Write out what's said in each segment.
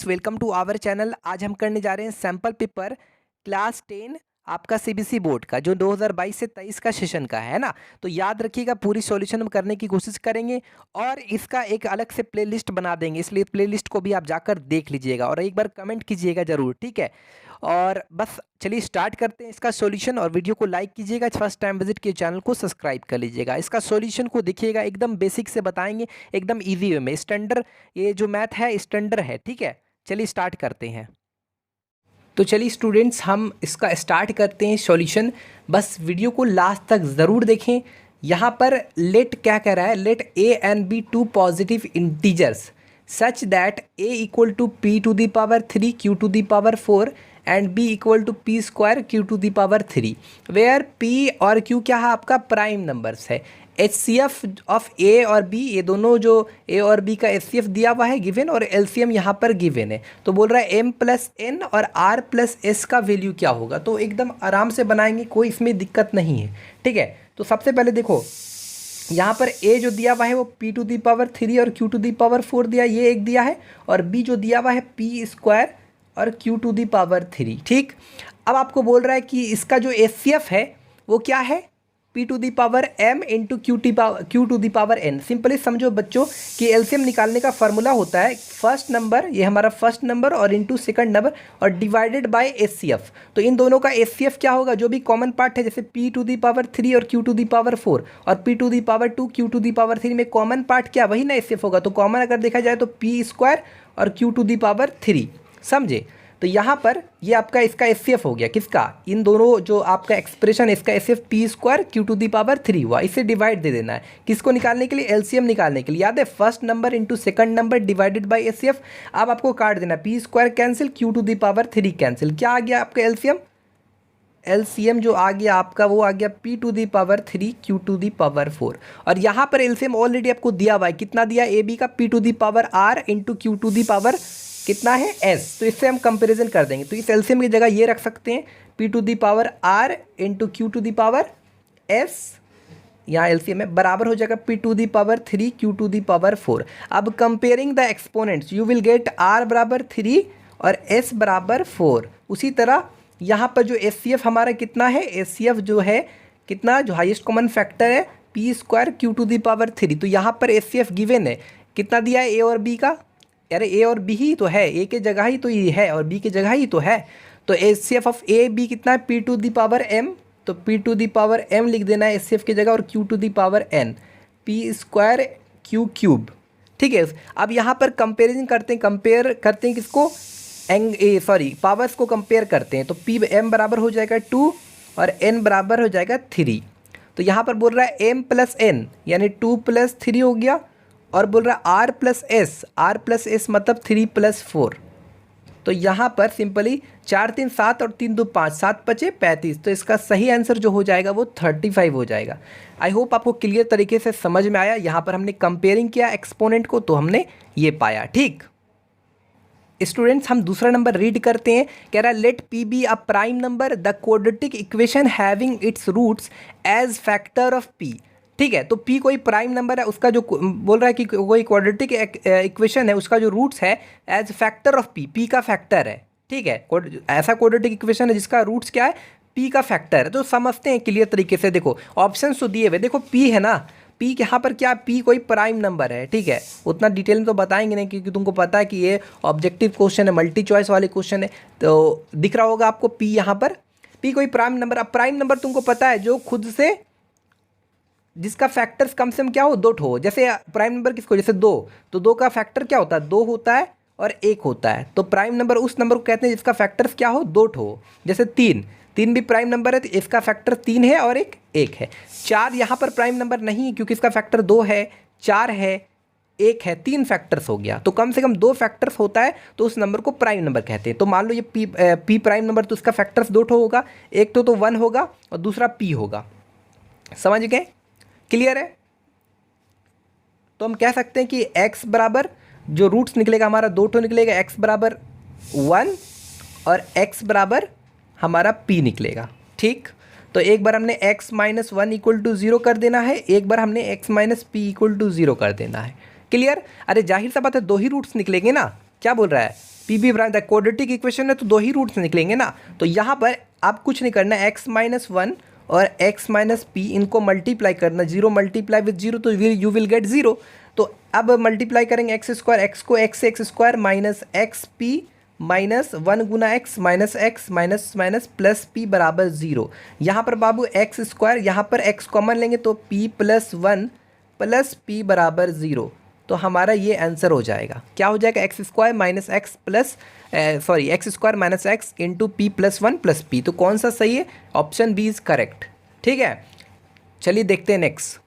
Students, welcome to our channel. आज हम करने जा रहे हैं सैम्पल पेपर क्लास 10 आपका सीबीएसई बोर्ड का, जो 2022 से 23 का सेशन का है ना। तो याद रखिएगा, पूरी सॉल्यूशन हम करने की कोशिश करेंगे और इसका एक अलग से प्लेलिस्ट बना देंगे, इसलिए प्लेलिस्ट को भी आप जाकर देख लीजिएगा और एक बार कमेंट कीजिएगा ज़रूर, ठीक है। और बस चलिए स्टार्ट करते हैं इसका सॉल्यूशन। और वीडियो को लाइक कीजिएगा, फर्स्ट टाइम विजिट किए चैनल को सब्सक्राइब कर लीजिएगा। इसका सॉल्यूशन को देखिएगा, एकदम बेसिक से बताएंगे, एकदम ईजी वे में। स्टैंडर्ड ये जो मैथ है स्टैंडर्ड है, ठीक है। चलिए स्टार्ट करते हैं। तो चलिए स्टूडेंट्स, हम इसका स्टार्ट करते हैं सॉल्यूशन। बस वीडियो को लास्ट तक ज़रूर देखें। यहाँ पर लेट क्या कह रहा है, let A and B two positive integers such that A equal to P to the power 3 Q to the power 4 and B equal to P square Q to the power 3, where P और Q क्या है आपका prime numbers है। HCF of A और B, ये दोनों जो ए और बी का एचसीएफ दिया हुआ है गिवन, और एलसीएम यहाँ पर गिवन है। तो बोल रहा है एम प्लस एन और आर प्लस एस का वैल्यू क्या होगा। तो एकदम आराम से बनाएंगे, कोई इसमें दिक्कत नहीं है, ठीक है। तो सबसे पहले देखो, यहाँ पर ए जो दिया हुआ है वो पी टू दी पावर 3 और क्यू टू दी पावर 4 दिया, ये एक दिया है। और बी जो दिया हुआ है पी स्क्वायर और क्यू टू दी पावर 3, ठीक। अब आपको बोल रहा है कि इसका जो एचसीएफ है वो क्या है, P to the power M into Q to the power N. Simply समझो बच्चों कि एलसीएम निकालने का फार्मूला होता है फर्स्ट नंबर, ये हमारा फर्स्ट नंबर, और इंटू सेकंड नंबर और डिवाइडेड बाय एचसीएफ। तो इन दोनों का एचसीएफ क्या होगा, जो भी कॉमन पार्ट है, जैसे पी टू दी पावर 3 और क्यू टू दी पावर 4 और P to the power 2 Q to the power 3 में कॉमन पार्ट क्या, वही ना एचसीएफ होगा। तो कॉमन अगर देखा जाए तो पी स्क्वायर और क्यू टू दी पावर 3, समझे। तो यहाँ पर ये आपका इसका एचसीएफ हो गया, किसका, इन दोनों जो आपका एक्सप्रेशन है इसका HCF P square Q to the power 3 हुआ। इसे डिवाइड दे देना है, किसको निकालने के लिए, एलसीएम निकालने के लिए। याद है, first number into second number divided by HCF. अब आपको काट देना, P square cancel, Q to the power 3 cancel, क्या आ गया आपका एलसीएम। एलसीएम जो आ गया आपका वो आ गया P to the power 3 Q to the power 4। और यहाँ पर एलसीएम ऑलरेडी आपको दिया हुआ है, कितना दिया, ए बी का P to the power R into Q to the power कितना है एस। तो इससे हम कंपैरिजन कर देंगे। तो इस एलसीएम की जगह ये रख सकते हैं, P to the power R into Q to the power S, यहाँ एलसीएम है, बराबर हो जाएगा P to the power 3 Q to the power 4। अब comparing the exponents you will get R बराबर 3 और एस बराबर 4। उसी तरह यहाँ पर जो एचसीएफ हमारा कितना है, एचसीएफ जो है कितना, जो हाईएस्ट कॉमन फैक्टर है P square Q to the power 3। तो यहाँ पर एचसीएफ गिवन है, कितना दिया है ए और बी का, अरे ए और बी ही तो है, ए के जगह ही तो ये है और बी की जगह ही तो है। तो एचसीएफ ऑफ ए बी कितना है, P to the power M. तो P to the power M लिख देना है एचसीएफ की जगह, और Q to the power N, P square Q cube, ठीक है। अब यहाँ पर कंपेरिजन करते हैं, कंपेयर करते हैं किसको, पावर्स को कंपेयर करते हैं। तो पी एम बराबर हो जाएगा 2 और एन बराबर हो जाएगा 3। तो यहाँ पर बोल रहा है एम प्लस एन यानी 2 प्लस 3 हो गया, और बोल रहा है आर प्लस एस मतलब 3 प्लस 4। तो यहाँ पर सिंपली 4 3 7 और 3 2 5, 7 5 35। तो इसका सही आंसर जो हो जाएगा वो 35 हो जाएगा। आई होप आपको क्लियर तरीके से समझ में आया। यहाँ पर हमने कंपेयरिंग किया एक्सपोनेंट को, तो हमने ये पाया, ठीक। स्टूडेंट्स, हम दूसरा नंबर रीड करते हैं। कह रहा है let P be a prime number, the quadratic equation having its roots as factor of P, ठीक है। तो P कोई प्राइम नंबर है, उसका जो बोल रहा है कि कोई क्वाड्रेटिक इक्वेशन है, उसका जो रूट्स है एज फैक्टर ऑफ P का फैक्टर है, ठीक है। ऐसा क्वाड्रेटिक इक्वेशन है जिसका रूट्स क्या है, P का फैक्टर है। तो समझते हैं क्लियर तरीके से। देखो ऑप्शन तो दिए हुए, देखो P है ना, P यहाँ पर क्या, P कोई प्राइम नंबर है, ठीक है। उतना डिटेल में तो बताएंगे नहीं, क्योंकि तुमको पता है कि ये ऑब्जेक्टिव क्वेश्चन है, मल्टी चॉइस वाले क्वेश्चन है। तो दिख रहा होगा आपको P यहाँ पर, P कोई प्राइम नंबर। अब प्राइम नंबर तुमको पता है जो खुद से, जिसका फैक्टर्स कम से कम क्या हो, 2 हो। जैसे प्राइम नंबर किसको, जैसे 2, तो 2 का फैक्टर क्या होता है, 2 होता है और 1 होता है। तो प्राइम नंबर उस नंबर को कहते हैं जिसका फैक्टर्स क्या हो, 2 हो। जैसे 3 भी प्राइम नंबर है, तो इसका फैक्टर 3 है और 1 है। 4 यहाँ पर प्राइम नंबर नहीं है, क्योंकि इसका फैक्टर 2 है, 4 है, 1 है, 3 फैक्टर्स हो गया। तो कम से कम 2 फैक्टर्स होता है, तो उस नंबर को प्राइम नंबर कहते हैं। तो मान लो ये पी प्राइम नंबर, तो उसका फैक्टर्स 2 होगा, एक तो 1 होगा और दूसरा P होगा। समझ गए, क्लियर है। तो हम कह सकते हैं कि x बराबर, जो रूट्स निकलेगा हमारा 2 निकलेगा, x बराबर 1 और x बराबर हमारा p निकलेगा, ठीक। तो एक बार हमने x माइनस 1 इक्वल टू 0 कर देना है, एक बार हमने x minus p equal to 0 कर देना है, क्लियर। अरे जाहिर सा बात है, 2 ही रूट्स निकलेंगे ना। क्या बोल रहा है, पी भी बराबर क्वाड्रेटिक इक्वेशन है तो दो ही रूट्स निकलेंगे ना। तो यहाँ पर आप कुछ नहीं करना, एक्स माइनस वन और एक्स माइनस पी इनको मल्टीप्लाई करना, जीरो मल्टीप्लाई विद जीरो तो यू विल गेट जीरो। तो अब मल्टीप्लाई करेंगे एक्स स्क्वायर, एक्स को एक्स से X square minus X P minus one गुना X minus minus plus P बराबर जीरो। यहाँ पर बाबू एक्स स्क्वायर, यहाँ पर एक्स कॉमन लेंगे तो P plus one plus P बराबर ज़ीरो। तो हमारा ये आंसर हो जाएगा, क्या हो जाएगा, x square minus x plus x square minus x into P plus one plus P. तो कौन सा सही है, ऑप्शन बी इज़ करेक्ट। ठीक है, चलिए देखते हैं नेक्स्ट।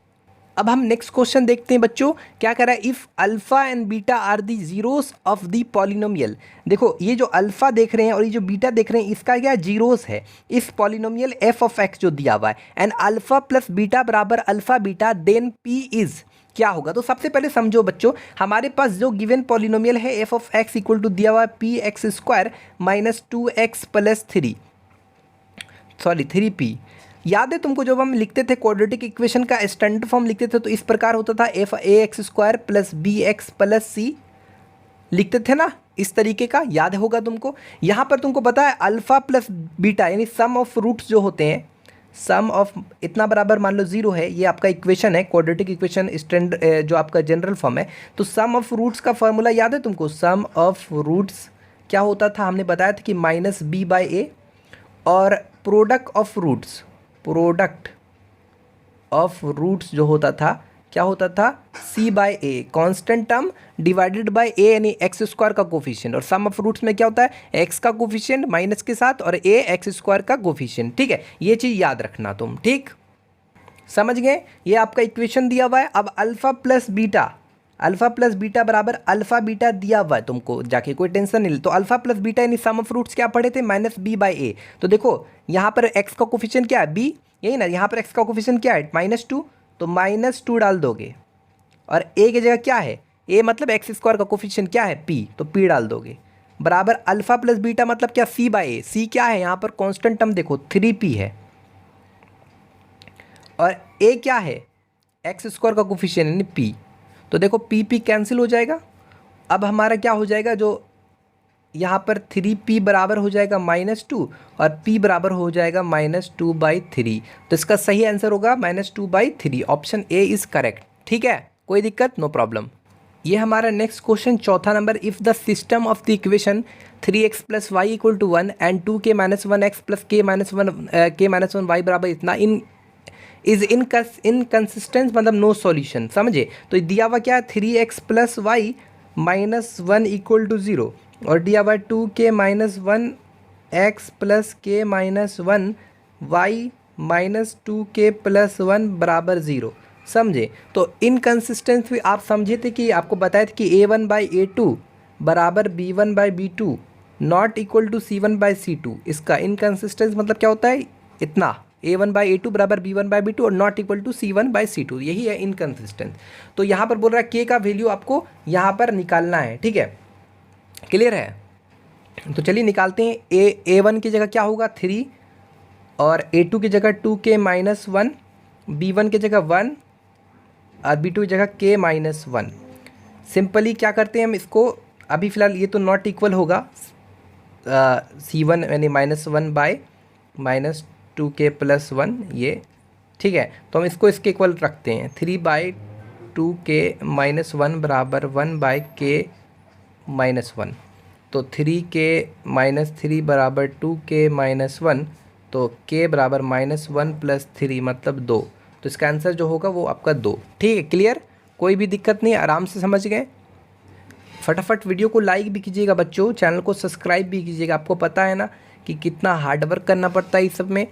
अब हम नेक्स्ट क्वेश्चन देखते हैं बच्चों, क्या कह रहा है, if alpha and beta are the zeros of the polynomial. देखो ये जो अल्फ़ा देख रहे हैं और ये जो बीटा देख रहे हैं इसका क्या जीरोस है इस पॉलिनोमियल एफ ऑफ एक्स जो दिया हुआ है, एंड अल्फ़ा प्लस बीटा बराबर alpha beta, then P is क्या होगा। तो सबसे पहले समझो बच्चों, हमारे पास जो गिवन पॉलिनोमियल है F of X equal to दिया हुआ है P X square minus two X plus three P. याद है तुमको जब हम लिखते थे क्वाड्रेटिक इक्वेशन का स्टैंडर्ड फॉर्म लिखते थे तो इस प्रकार होता था, F A X square plus B X plus C लिखते थे ना, इस तरीके का, याद होगा तुमको। यहाँ पर तुमको पता है अल्फ़ा प्लस बीटा यानी सम ऑफ रूट्स जो होते हैं, सम ऑफ इतना बराबर मान लो जीरो है, ये आपका इक्वेशन है क्वाड्रेटिक इक्वेशन स्टैंडर्ड जो आपका जनरल फॉर्म है। तो सम ऑफ रूट्स का फॉर्मूला याद है तुमको, सम ऑफ रूट्स क्या होता था, हमने बताया था कि माइनस बी बाई ए, और प्रोडक्ट ऑफ रूट्स जो होता था क्या होता था, c by A, constant term divided by A यानी एक्स स्क्वायर का कोफिशिएंट, और सम ऑफ रूट्स में क्या होता है, एक्स का कोफिशिएंट माइनस के साथ और ए एक्स स्क्वायर का कोफिशिएंट। ठीक है, ये चीज़ याद रखना तुम, ठीक समझ गए। ये आपका इक्वेशन दिया हुआ है। अब अल्फ़ा प्लस बीटा बराबर अल्फ़ा बीटा दिया हुआ है तुमको, जाके कोई टेंशन नहीं। तो अल्फ़ा प्लस बीटा यानी सम ऑफ रूट्स क्या पढ़े थे, माइनस बी बाई ए। तो देखो यहाँ पर एक्स का कोफिशिएंट क्या है, बी, यही ना, यहाँ पर एक्स का कोफिशिएंट क्या है, माइनस टू, तो माइनस टू डाल दोगे, और ए की जगह क्या है, ए मतलब एक्स स्क्वायर का कोफिशिएंट क्या है, पी, तो पी डाल दोगे, बराबर अल्फ़ा प्लस बीटा मतलब क्या, सी बाई ए। सी क्या है, यहाँ पर कॉन्स्टेंट टर्म देखो 3p है, और ए क्या है, एक्स स्क्वायर का कोफिशिएंट यानी पी। तो देखो पी कैंसिल हो जाएगा। अब हमारा क्या हो जाएगा, जो यहाँ पर 3p बराबर हो जाएगा माइनस टू, और p बराबर हो जाएगा माइनस टू बाई थ्री। तो इसका सही आंसर होगा minus two by three, option A is correct. ठीक है, कोई दिक्कत, नो प्रॉब्लम। ये हमारा नेक्स्ट क्वेश्चन चौथा नंबर, if the system of the equation 3x plus y equal to 1 and 2k minus 1x plus k minus one y बराबर इतना इज़ इनकन्सिस्टेंट मतलब नो सॉल्यूशन, समझे। तो दिया हुआ क्या है, 3x plus y minus 1 equal to 0, और दिया हुआ 2k minus 1x plus k minus 1 y minus 2k plus 1 बराबर 0, समझे। तो इनकन्सिस्टेंसी आप समझे थे कि आपको बताया था कि a1 बाई a2 बराबर b1 by b2 not equal to c1 by c2। इसका इनकन्सिस्टेंस मतलब क्या होता है, इतना, a1 बाई a2 बराबर b1 बाई b2 और not equal to c1 by c2, यही है इनकन्सिस्टेंस। तो यहाँ पर बोल रहा है k का वैल्यू आपको यहाँ पर निकालना है। ठीक है, क्लियर है। तो चलिए निकालते हैं। a1 की जगह क्या होगा 3, और a2 की जगह 2k माइनस 1, b1 की जगह 1 और b2 की जगह k माइनस 1। सिंपली क्या करते हैं हम इसको, अभी फ़िलहाल ये तो नॉट इक्वल होगा c1 यानी minus 1 bye minus 2k plus 1 ये, ठीक है। तो हम इसको इसके इक्वल रखते हैं, 3 बाई 2k माइनस 1 बराबर 1 बाई k माइनस 1। तो 3k माइनस 3 बराबर 2k माइनस 1, तो k बराबर माइनस 1 प्लस 3 मतलब 2। तो इसका आंसर जो होगा वो आपका 2। ठीक है, क्लियर, कोई भी दिक्कत नहीं, आराम से समझ गए। फटाफट वीडियो को लाइक भी कीजिएगा बच्चों, चैनल को सब्सक्राइब भी कीजिएगा। आपको पता है ना कि कितना हार्डवर्क करना पड़ता है इस सब में।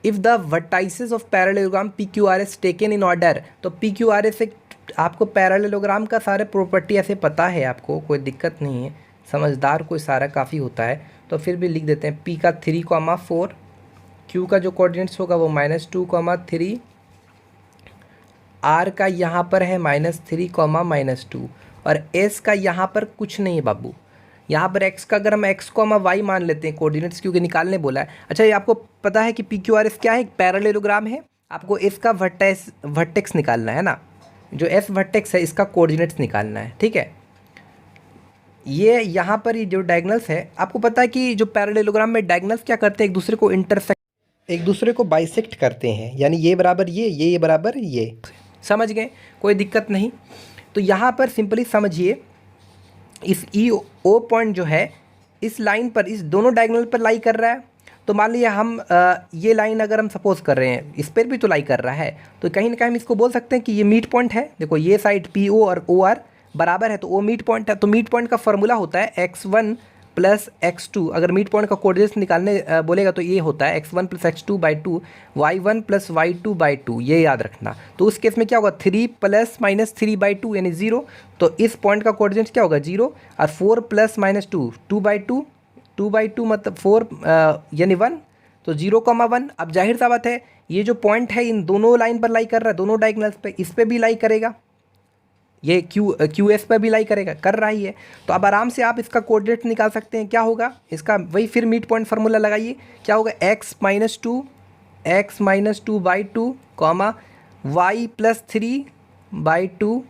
If the vertices of parallelogram P Q R S taken in order, तो पी क्यू आर एस से आपको पैरेललोग्राम का सारे प्रॉपर्टी ऐसे पता है आपको, कोई दिक्कत नहीं है, समझदार कोई सारा काफ़ी होता है। तो फिर भी लिख देते हैं, पी का 3,4, क्यू का जो कोऑर्डिनेट्स होगा वो -2,3, आर का यहाँ पर है -3, -2, और एस का यहाँ पर कुछ नहीं है बाबू। यहाँ पर एक्स का अगर हम एक्स को हम वाई मान लेते हैं कोऑर्डिनेट्स, क्योंकि निकालने बोला है। अच्छा, ये आपको पता है कि पी क्यू आर एस क्या है, एक पैरेललोग्राम है। आपको इसका वर्टेक्स निकालना है ना, जो एस वर्टेक्स है इसका कोऑर्डिनेट्स निकालना है। ठीक है, ये यहाँ पर ये जो डायगोनल्स है, आपको पता है कि जो पैरेललोग्राम में डायगोनल्स क्या करते हैं, एक दूसरे को इंटरसेक्ट, एक दूसरे को बाइसेक्ट करते हैं, यानी ये बराबर ये बराबर ये। समझ गए, कोई दिक्कत नहीं। तो यहाँ पर सिंपली समझिए, इस ई ओ पॉइंट जो है इस लाइन पर, इस दोनों डायगोनल पर लाई कर रहा है। तो मान लिया हम ये लाइन अगर हम सपोज कर रहे हैं, इस पर भी तो लाई कर रहा है, तो कहीं ना कहीं हम इसको बोल सकते हैं कि ये मीट पॉइंट है। देखो ये साइड पी ओ और ओ आर बराबर है, तो ओ मीट पॉइंट है। तो मीट पॉइंट का फॉर्मूला होता है x1 प्लस x2। अगर मीट पॉइंट का कोऑर्डिनेट्स निकालने बोलेगा तो ये होता है x1 plus x2/2 y1 plus y2/2, ये याद रखना। तो उस केस में क्या होगा, 3 प्लस माइनस 3/2 यानी 0। तो इस पॉइंट का कोऑर्डिनेट्स क्या होगा, 0। और 4 प्लस माइनस 2 2/2, 2/2 मतलब 4 यानी 1, तो 0,1। अब जाहिर सा बात है ये जो पॉइंट है इन दोनों लाइन पर लाई कर रहा है, दोनों डायगोनल्स पे, इस पे भी लाई करेगा, ये क्यू एस पर भी लाई करेगा, कर रहा ही है। तो अब आराम से आप इसका कोऑर्डिनेट निकाल सकते हैं। क्या होगा इसका, वही फिर मिड पॉइंट फार्मूला लगाइए। क्या होगा, x-2/2 कॉमा y+3/2,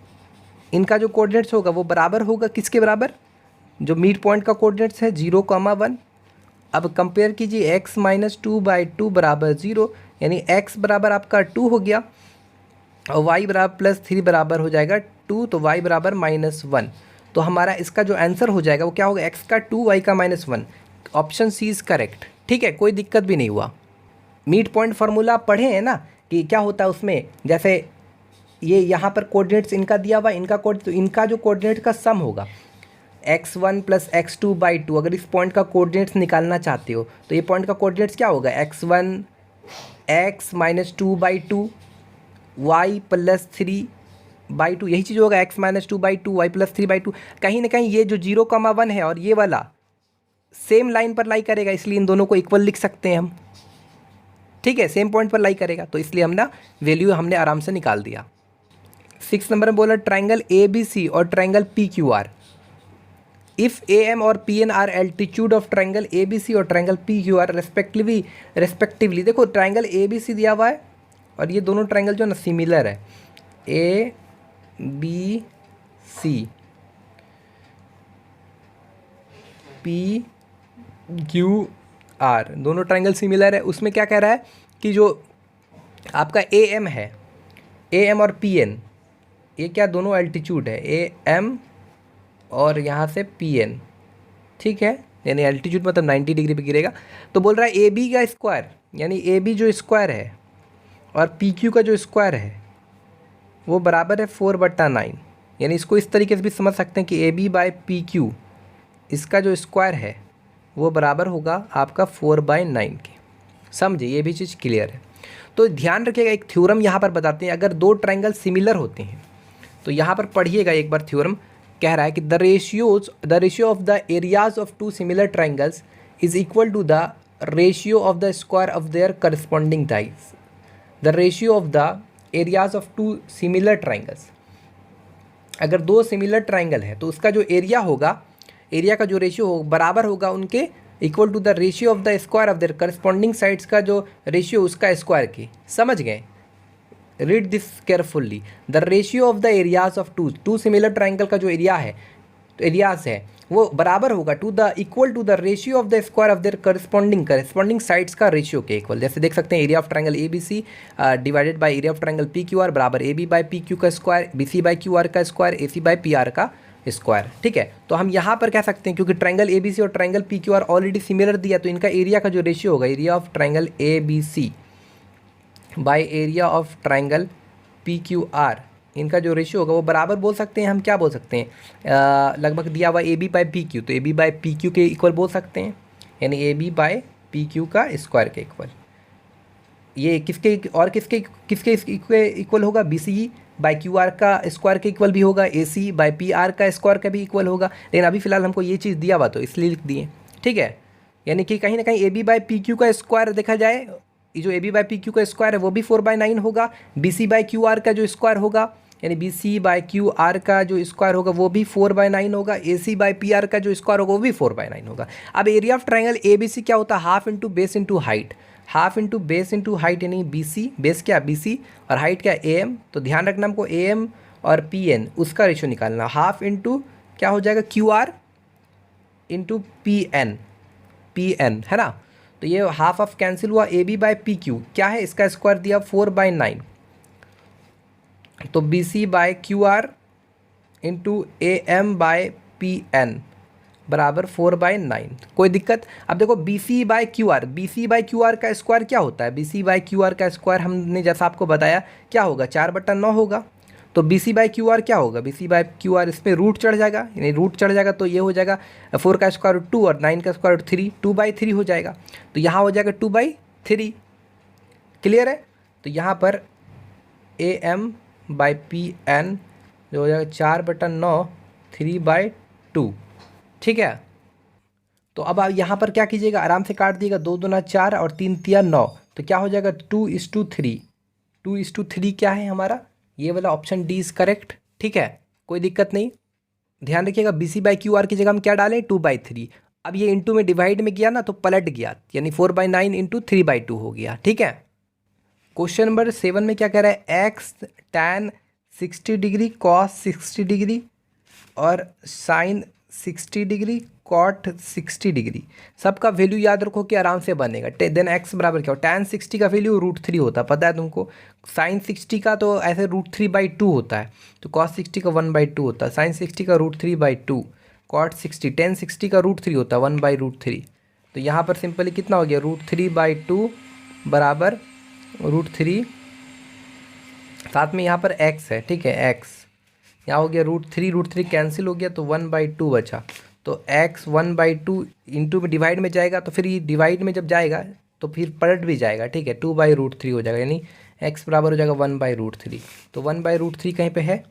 इनका जो कोऑर्डिनेट्स होगा वो बराबर होगा किसके बराबर, जो मिड पॉइंट का कोऑर्डिनेट्स है 0,1। अब कंपेयर कीजिए, x-2/2 बराबर 0, यानी x बराबर आपका 2 हो गया और y बराबर +3 बराबर हो जाएगा 2, तो y बराबर -1। तो हमारा इसका जो आंसर हो जाएगा वो क्या होगा, x का 2 y का -1। Option C is correct. ठीक है, कोई दिक्कत भी नहीं हुआ। मीड पॉइंट फार्मूला आप पढ़े हैं ना कि क्या होता है उसमें, जैसे ये यहाँ पर कोऑर्डिनेट्स इनका दिया हुआ, तो इनका जो कोऑर्डिनेट का सम होगा x1 प्लस x2/2। अगर इस पॉइंट का कोऑर्डिनेट्स निकालना चाहते हो तो ये पॉइंट का कोऑर्डिनेट्स क्या होगा, x1 x -2/2 y +3/2, यही चीज़ होगा, x -2/2 y +3/2। कहीं ना कहीं ये जो 0,1 है और ये वाला सेम लाइन पर लाई करेगा, इसलिए इन दोनों को इक्वल लिख सकते हैं हम। ठीक है, सेम पॉइंट पर लाई करेगा, तो इसलिए हम ना वैल्यू हमने आराम से निकाल दिया। 6 नंबर में बोला ट्राइंगल ABC और ट्राइंगल PQR। इफ़ AM और PN are altitude of triangle ABC और ट्राइंगल PQR रेस्पेक्टिवली। देखो ट्राइंगल ABC दिया हुआ है और ये दोनों ट्राइंगल जो है ना सिमिलर है, ABC PQR दोनों ट्राइंगल सिमिलर है। उसमें क्या कह रहा है कि जो आपका AM है, AM और PN, ये क्या दोनों एल्टीट्यूड है, AM और यहाँ से PN। ठीक है, यानी एल्टीट्यूड मतलब 90 डिग्री पे गिरेगा। तो बोल रहा है AB का स्क्वायर, यानी AB जो स्क्वायर है और PQ का जो स्क्वायर है वो बराबर है 4/9। यानी इसको इस तरीके से भी समझ सकते हैं कि AB/PQ इसका जो स्क्वायर है वो बराबर होगा आपका 4/9 के। समझे, ये भी चीज़ क्लियर है। तो ध्यान रखिएगा, एक थ्योरम यहाँ पर बताते हैं। अगर दो ट्राइंगल सिमिलर होते हैं तो यहाँ पर पढ़िएगा एक बार। थ्योरम कह रहा है कि the ratio of the areas of two similar triangles is equal to the ratio of the square of their corresponding sides. The ratio of the areas of two similar triangles, अगर दो similar triangle है तो उसका जो area होगा, area का जो ratio हो बराबर होगा उनके, equal to the ratio of the square of their corresponding sides का जो रेशियो उसका स्क्वायर की। समझ गए, read this carefully. The ratio of the areas of two similar triangle का जो एरिया है, तो एरियाज है वो बराबर होगा to the equal to the ratio of the square of their corresponding sides का रेशियो के इक्वल। जैसे देख सकते हैं area of triangle ABC divided by area of triangle PQR बराबर AB/PQ का स्क्वायर, BC/QR का स्क्वायर, AC/PR का स्क्वायर। ठीक है, तो हम यहाँ पर कह सकते हैं क्योंकि ट्राइंगल ABC और ट्राइंगल PQR ऑलरेडी सिमिलर दिया, तो इनका एरिया का जो रेशियो होगा, area of triangle ABC bye area of triangle PQR, इनका जो रेशियो होगा वो बराबर बोल सकते हैं हम। क्या बोल सकते हैं, लगभग दिया हुआ AB/PQ, तो AB/PQ के इक्वल बोल सकते हैं, यानी AB/PQ का स्क्वायर के इक्वल। ये किसके और किसके इक्वल होगा, BC/QR का स्क्वायर के इक्वल भी होगा, AC/PR का स्क्वायर का भी इक्वल होगा। लेकिन अभी फिलहाल हमको ये चीज़ दिया हुआ तो इसलिए लिख दिए। ठीक है, यानी कि कहीं ना कहीं AB/PQ का स्क्वायर देखा जाए, जो AB/PQ का स्क्वायर है वो भी 4/9 होगा। BC/QR का जो स्क्वायर होगा, यानी BC/QR का जो स्क्वायर होगा वो भी 4/9 होगा। AC/PR का जो स्क्वायर होगा वो भी 4/9 होगा। अब एरिया ऑफ ट्राइंगल ABC क्या होता है, half into base into height, half into base into height, यानी BC, बेस क्या BC और हाइट क्या AM। तो ध्यान रखना हमको AM और PN उसका रेशियो निकालना, हाफ इंटू क्या हो जाएगा QR, इंटू पी एन है ना। तो ये हाफ ऑफ कैंसिल हुआ, A B by P Q क्या है, इसका स्क्वायर दिया 4/9, तो B C by Q R into A M by P N बराबर 4/9। कोई दिक्कत। अब देखो B C by Q R, B C by Q R का स्क्वायर क्या होता है, B C by Q R का स्क्वायर हमने जैसा आपको बताया क्या होगा, 4/9 होगा। तो B C by Q R क्या होगा, B C by Q R इसमें रूट चढ़ जाएगा, यानी रूट चढ़ जाएगा तो ये हो जाएगा 4 का स्क्वायर रूट 2 और 9 का स्क्वायर रूट 3, 2/3 हो जाएगा। तो यहाँ हो जाएगा 2/3। क्लियर है। तो यहाँ पर A M by P N जो हो जाएगा 4/9 3/2। ठीक है। तो अब आप यहाँ पर क्या कीजिएगा, आराम से काट दिएगा, 2 दूना 4 और 3 तिया 9, तो क्या हो जाएगा 2:3। 2:3 क्या है हमारा, ये वाला ऑप्शन डी इज़ करेक्ट। ठीक है, कोई दिक्कत नहीं। ध्यान रखिएगा B C by Q R की जगह हम क्या डालें, 2/3। अब ये इंटू में डिवाइड में गया ना तो पलट गया, यानी 4/9 इंटू 3/2 हो गया। ठीक है। क्वेश्चन नंबर 7 में क्या कह रहा है, x tan 60 degree cos 60 degree और साइन 60 डिग्री कॉट 60 डिग्री, सबका वैल्यू याद रखो कि आराम से बनेगा। देन एक्स बराबर क्या हो, tan 60 का वैल्यू √3 होता है, पता है तुमको। साइन 60 का तो ऐसे √3/2 होता है, तो cos 60 का 1/2 होता है, साइन 60 का √3/2, कॉट 60 tan 60 का √3 होता है 1/√3। तो यहाँ पर सिंपली कितना हो गया, √3/2 बराबर √3, साथ में यहाँ पर x है। ठीक है, x यहाँ हो गया √3 कैंसिल हो गया तो 1/2 बचा। तो x 1/2 इंटू में डिवाइड में जाएगा, तो फिर ये डिवाइड में जब जाएगा तो फिर पलट भी जाएगा। ठीक है, 2/√3 हो जाएगा, यानी x बराबर हो जाएगा 1/√3। तो 1/√3 कहीं पे है,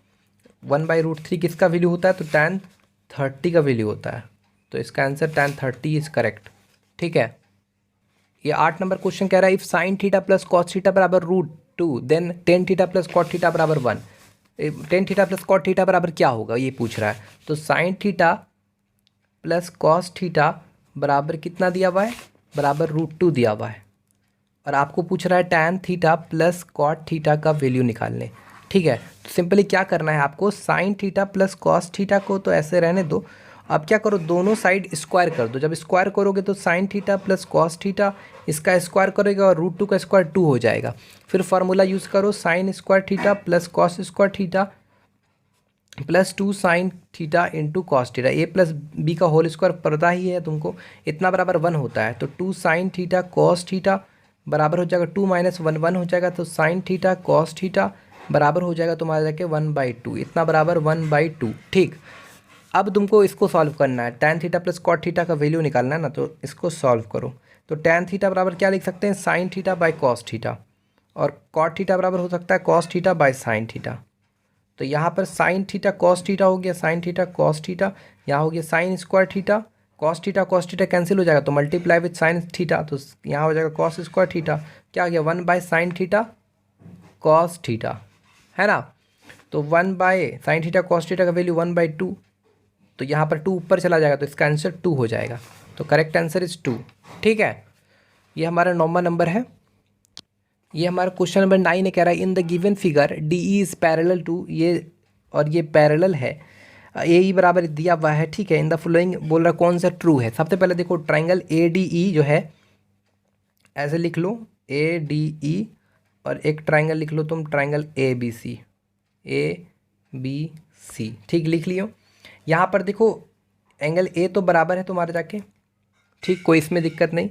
1/√3 किसका वैल्यू होता है, तो tan 30 का वैल्यू होता है। तो इसका आंसर tan 30 इज़ करेक्ट। ठीक है। ये 8 नंबर क्वेश्चन कह रहा है if sine theta plus cos theta बराबर √2 then tan theta plus cot theta बराबर 1। Tan theta plus cot theta बराबर क्या होगा ये पूछ रहा है। तो sine theta plus cos theta बराबर कितना दिया हुआ है, बराबर √2 दिया हुआ है, और आपको पूछ रहा है tan theta plus cot theta का वैल्यू निकालने। ठीक है, तो सिंपली क्या करना है आपको, sine theta plus cos theta को तो ऐसे रहने दो, अब क्या करो, दोनों साइड स्क्वायर कर दो। जब स्क्वायर करोगे तो sine theta plus cos theta, इसका स्क्वायर करोगे और √2 का स्क्वायर 2 हो जाएगा। फिर फार्मूला यूज़ करो, sine square theta plus cos square theta plus 2 sine theta into cos theta, A plus B का होल स्क्वायर पता ही है तुमको, इतना बराबर 1 होता है। तो 2 साइन थीटा कॉस थीटा बराबर हो जाएगा 2 - 1 1 हो जाएगा, तो साइन थीटा कॉस थीटा बराबर हो जाएगा तुम्हारा जाके 1/2, इतना बराबर 1/2। ठीक, अब तुमको इसको सॉल्व करना है, tan theta plus cot theta का वैल्यू निकालना है ना, तो इसको सॉल्व करो। तो टैन थीटा बराबर क्या लिख सकते हैं, sine theta by cos theta, और कॉट थीटा बराबर हो सकता है cos theta by sine theta. तो यहाँ पर साइन थीटा कॉस थीटा हो गया, साइन थीटा कॉस थीटा, यहाँ हो गया sign square theta, cos theta cancel हो जाएगा तो मल्टीप्लाई विथ साइन थीटा, तो यहाँ हो जाएगा कॉस स्क्वायर थीटा, क्या आ गया 1/sin थीटा कॉस थीटा, है ना। तो 1/sin थीटा कॉस थीटा का वैल्यू 1/2, तो यहाँ पर 2 ऊपर चला जाएगा तो इसका आंसर 2 हो जाएगा। तो करेक्ट आंसर इज 2। ठीक है, ये हमारा 9वां नंबर है। ये हमारा क्वेश्चन नंबर 9 है, कह रहा है in the given figure D E is parallel to, ये और ये पैरेलल है, ए ई बराबर दिया हुआ है। ठीक है, इन द फॉलोइंग बोल रहा है कौन सा ट्रू है। सबसे पहले देखो ट्राइंगल ए डी ई जो है ऐसे लिख लो, ए डी ई, और एक ट्राइंगल लिख लो तुम triangle A B C, A B C. ठीक, लिख लियो। यहाँ पर देखो एंगल ए तो बराबर है तुम्हारे जाके, ठीक, कोई इसमें दिक्कत नहीं।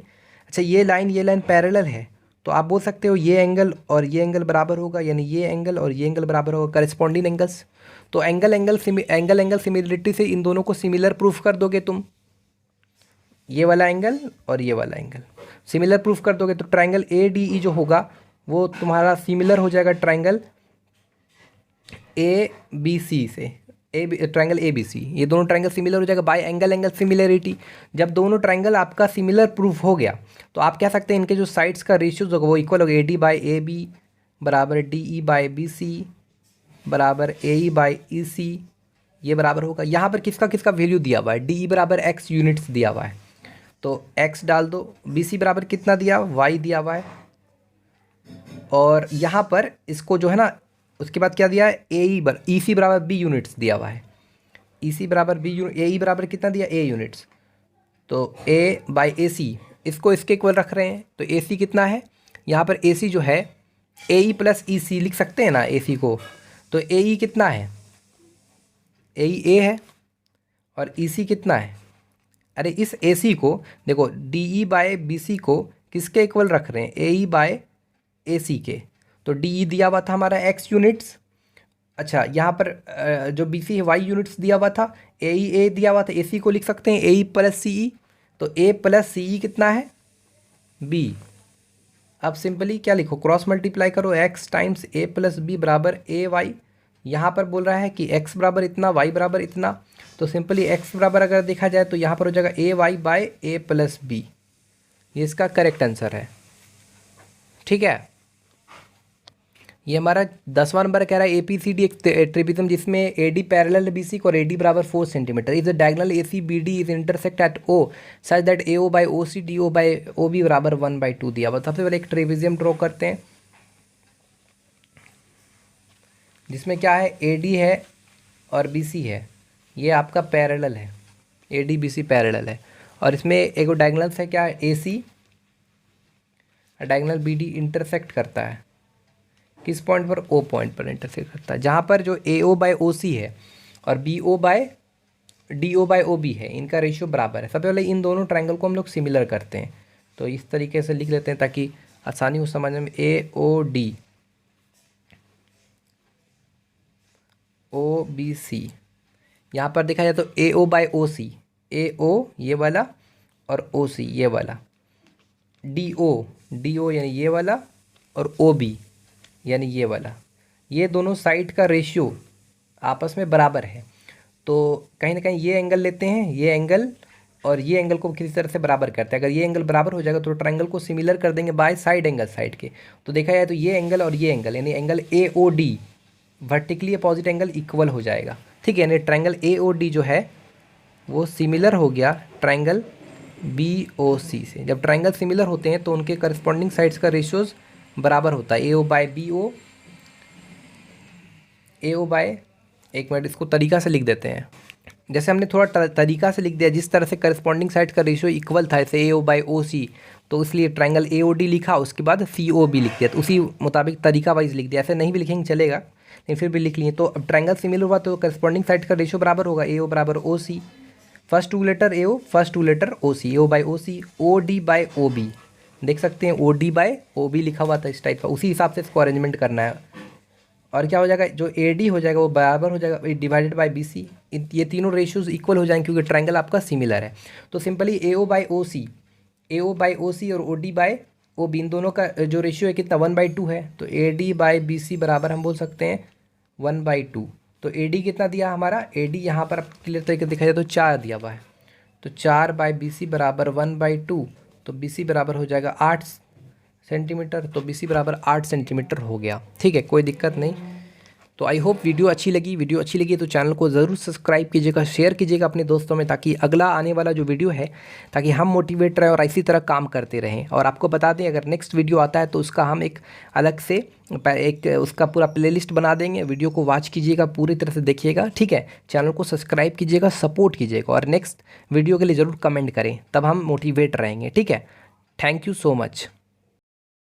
अच्छा, ये लाइन पैरेलल है, तो आप बोल सकते हो ये एंगल और ये एंगल बराबर होगा, यानी ये एंगल और ये एंगल बराबर होगा, करस्पॉन्डिंग एंगल्स। तो एंगल सिमिलरिटी से इन दोनों को सिमिलर प्रूफ कर दोगे तुम, ये वाला एंगल और ये वाला एंगल सिमिलर प्रूफ कर दोगे, तो ट्राइंगल ए डी ई जो होगा वो तुम्हारा सिमिलर हो जाएगा ट्राइंगल ए बी सी से, ट्राइंगल ए बी सी, ये दोनों ट्राइंगल सिमिलर हो जाएगा बाय एंगल सिमिलरिटी। जब दोनों ट्राइंगल आपका सिमिलर प्रूफ हो गया तो आप कह सकते हैं इनके जो साइड्स का रेशियोज होगा वो इक्वल होगा, A D by A B बराबर D E by B C बराबर ए ई बाई ई सी, ये बराबर होगा। यहाँ पर किसका किसका वैल्यू दिया हुआ है, डी ई बराबर एक्स यूनिट्स दिया हुआ है, तो एक्स डाल दो, बी सी बराबर कितना दिया, वाई दिया हुआ है, और यहाँ पर इसको जो है ना उसके बाद क्या दिया है, ई सी बराबर बी यूनिट्स दिया हुआ है, ई सी बराबर बी यूनिट, ए ई बराबर कितना दिया, ए यूनिट्स, तो ए बाई ए सी इसको इसके इक्वल रख रहे हैं, तो ए सी कितना है यहाँ पर, ए सी जो है ए ई प्लस ई सी लिख सकते हैं ना ए सी को। तो ए ई कितना है, ए ई ए है और ई सी कितना है, अरे इस ए सी को देखो D E by B C को किसके इक्वल रख रहे हैं, ए ई बाय ए सी के। तो डी ई दिया हुआ था हमारा एक्स यूनिट्स, अच्छा यहाँ पर जो बी सी है वाई यूनिट्स दिया हुआ था, ए ई ए दिया हुआ था, ए सी को लिख सकते हैं ए ई प्लस सी ई। तो ए प्लस सी ई कितना है, बी। अब सिंपली क्या लिखो, क्रॉस मल्टीप्लाई करो, एक्स टाइम्स ए प्लस बी बराबर ए वाई। यहाँ पर बोल रहा है कि एक्स बराबर इतना, वाई बराबर इतना, तो सिंपली एक्स बराबर अगर देखा जाए तो यहाँ पर हो जाएगा ए वाई बाय ए प्लस बी, ये इसका करेक्ट आंसर है। ठीक है, ये हमारा 10वां नंबर कह रहा है APCD एक ट्रिपिज्म जिसमें AD पैरेलल BC और AD बराबर 4 centimetre. Is the diagonal ACBD is intersect at O such that AO by OC DO by OB बराबर 1/2 दिया हुआ। सबसे पहले एक ट्रिपिज्म ड्रॉ करते हैं जिसमें क्या है, AD है और BC है, ये आपका पैरेलल है, AD BC पैरेलल है, और इसमें एक डायगोनल है क्या है AC, डायगोनल BD इंटरसेक्ट करता है किस पॉइंट पर, ओ पॉइंट पर इंटरसेक्ट करता है, जहाँ पर जो AO बाय OC है और BO by DO by OB है, इनका रेशियो बराबर है। सबसे पहले इन दोनों ट्रायंगल को हम लोग सिमिलर करते हैं, तो इस तरीके से लिख लेते हैं ताकि आसानी हो समझने में। AOD OBC, यहाँ पर देखा जाए तो AO बाय OC, AO ये वाला और OC ये वाला, DO यानी ये वाला और OB यानी ये वाला, ये दोनों साइड का रेशियो आपस में बराबर है। तो कहीं ना कहीं ये एंगल लेते हैं, ये एंगल और ये एंगल को किसी तरह से बराबर करते हैं। अगर ये एंगल बराबर हो जाएगा तो ट्रायंगल को सिमिलर कर देंगे बाय साइड एंगल साइड के। तो देखा जाए तो ये एंगल और ये एंगल यानी angle AOD vertically opposite angle equal हो जाएगा। ठीक है, यानी ट्रायंगल AOD जो है वो सिमिलर हो गया ट्रायंगल BOC से। जब ट्रायंगल सिमिलर होते हैं तो उनके करस्पॉन्डिंग साइड्स का रेशियोज बराबर होता है, AO by BO, AO by, एक मिनट इसको तरीका से लिख देते हैं, जैसे हमने थोड़ा तरीका से लिख दिया, जिस तरह से करस्पॉन्डिंग साइड का रेशियो इक्वल था जैसे AO बाय OC, तो इसलिए ट्रायंगल AOD लिखा, उसके बाद COB लिख दिया, तो उसी मुताबिक तरीका वाइज लिख दिया। ऐसे नहीं भी लिखेंगे चलेगा, लेकिन फिर भी लिख लिए। तो अब ट्रायंगल सिमिलर हुआ तो करस्पॉन्डिंग साइड का रेशियो बराबर होगा, AO बराबर OC, first two letter AO first two letter OC, AO by OC, OD by OB, देख सकते हैं OD बाय OB लिखा हुआ था इस टाइप का, उसी हिसाब से इसको अरेंजमेंट करना है। और क्या हो जाएगा, जो AD हो जाएगा वो बराबर हो जाएगा डिवाइडेड बाय BC, ये तीनों रेशियोज इक्वल हो जाएंगे क्योंकि ट्रायंगल आपका सिमिलर है। तो सिंपली AO बाय OC और OD बाय OB इन दोनों का जो रेशियो है कितना 1/2 है, तो AD बाय BC बराबर हम बोल सकते हैं 1/2। तो AD कितना दिया हमारा, AD यहाँ पर आप क्लियर तरीके से देखा जाए तो 4 दिया हुआ है, तो 4 बाय BC बराबर 1/2, तो BC बराबर हो जाएगा 8 सेंटीमीटर, तो BC बराबर 8 सेंटीमीटर हो गया। ठीक है, कोई दिक्कत नहीं। तो आई होप वीडियो अच्छी लगी तो चैनल को ज़रूर सब्सक्राइब कीजिएगा, शेयर कीजिएगा अपने दोस्तों में, ताकि अगला आने वाला जो वीडियो है ताकि हम मोटिवेट रहें और इसी तरह काम करते रहें। और आपको बता दें अगर नेक्स्ट वीडियो आता है तो उसका हम एक अलग से एक उसका पूरा प्लेलिस्ट बना देंगे, वीडियो को वॉच कीजिएगा, पूरी तरह से देखिएगा। ठीक है, चैनल को सब्सक्राइब कीजिएगा, सपोर्ट कीजिएगा और नेक्स्ट वीडियो के लिए ज़रूर कमेंट करें, तब हम मोटिवेट रहेंगे। ठीक है, थैंक यू सो मच।